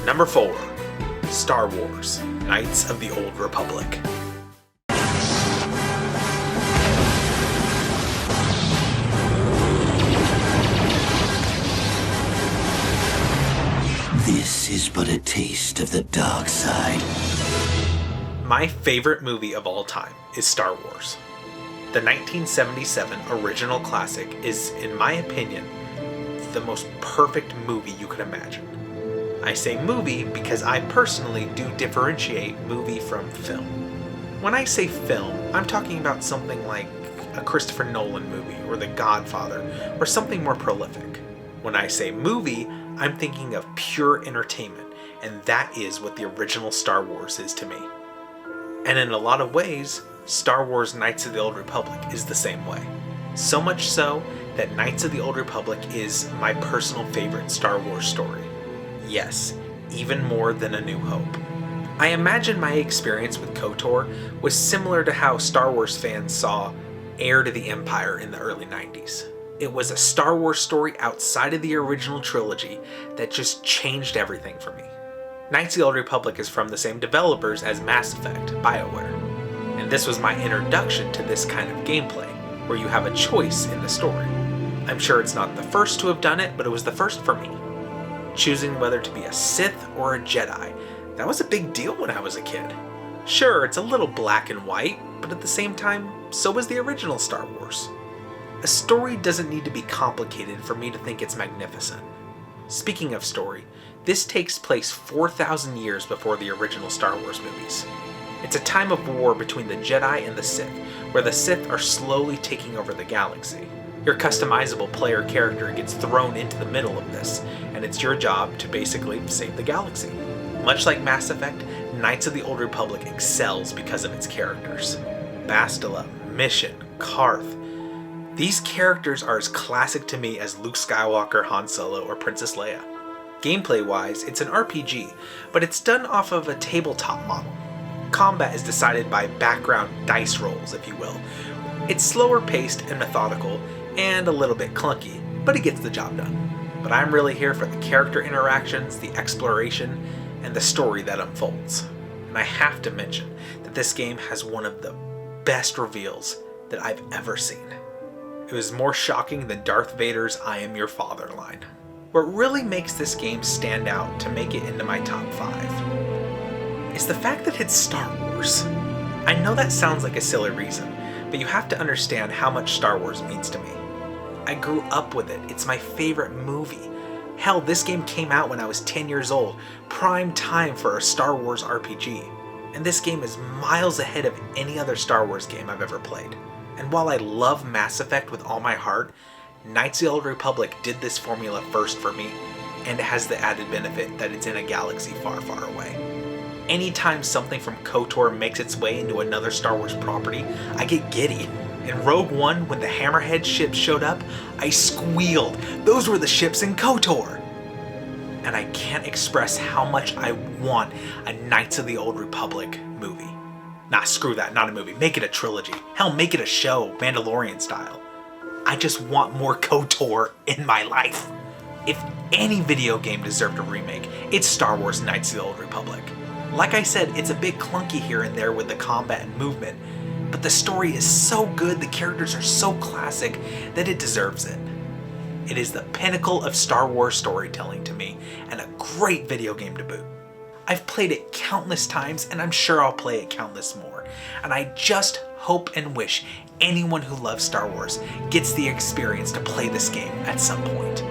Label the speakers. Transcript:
Speaker 1: Number 4. Star Wars: Knights of the Old Republic.
Speaker 2: This is but a taste of the dark side.
Speaker 1: My favorite movie of all time is Star Wars. The 1977 original classic is, in my opinion, the most perfect movie you could imagine. I say movie because I personally do differentiate movie from film. When I say film, I'm talking about something like a Christopher Nolan movie or The Godfather or something more prolific. When I say movie, I'm thinking of pure entertainment, and that is what the original Star Wars is to me. And in a lot of ways, Star Wars Knights of the Old Republic is the same way. So much so that Knights of the Old Republic is my personal favorite Star Wars story. Yes, even more than A New Hope. I imagine my experience with KOTOR was similar to how Star Wars fans saw Heir to the Empire in the early 90s. It was a Star Wars story outside of the original trilogy that just changed everything for me. Knights of the Old Republic is from the same developers as Mass Effect, BioWare. And this was my introduction to this kind of gameplay, where you have a choice in the story. I'm sure it's not the first to have done it, but it was the first for me. Choosing whether to be a Sith or a Jedi, that was a big deal when I was a kid. Sure, it's a little black and white, but at the same time, so was the original Star Wars. A story doesn't need to be complicated for me to think it's magnificent. Speaking of story, this takes place 4,000 years before the original Star Wars movies. It's a time of war between the Jedi and the Sith, where the Sith are slowly taking over the galaxy. Your customizable player character gets thrown into the middle of this, and it's your job to basically save the galaxy. Much like Mass Effect, Knights of the Old Republic excels because of its characters. Bastila, Mission, Karth. These characters are as classic to me as Luke Skywalker, Han Solo, or Princess Leia. Gameplay-wise, it's an RPG, but it's done off of a tabletop model. Combat is decided by background dice rolls, if you will. It's slower paced and methodical, and a little bit clunky, but it gets the job done. But I'm really here for the character interactions, the exploration, and the story that unfolds. And I have to mention that this game has one of the best reveals that I've ever seen. It was more shocking than Darth Vader's "I am your father" line. What really makes this game stand out to make it into my top 5 is the fact that it's Star Wars. I know that sounds like a silly reason, but you have to understand how much Star Wars means to me. I grew up with it. It's my favorite movie. Hell, this game came out when I was 10 years old, prime time for a Star Wars RPG. And this game is miles ahead of any other Star Wars game I've ever played. And while I love Mass Effect with all my heart, Knights of the Old Republic did this formula first for me, and it has the added benefit that it's in a galaxy far, far away. Anytime something from KOTOR makes its way into another Star Wars property, I get giddy. In Rogue One, when the Hammerhead ships showed up, I squealed. Those were the ships in KOTOR! And I can't express how much I want a Knights of the Old Republic movie. Nah, screw that, not a movie. Make it a trilogy. Hell, make it a show, Mandalorian style. I just want more KOTOR in my life. If any video game deserved a remake, it's Star Wars Knights of the Old Republic. Like I said, it's a bit clunky here and there with the combat and movement, but the story is so good, the characters are so classic, that it deserves it. It is the pinnacle of Star Wars storytelling to me, and a great video game to boot. I've played it countless times, and I'm sure I'll play it countless more, and I just hope and wish anyone who loves Star Wars gets the experience to play this game at some point.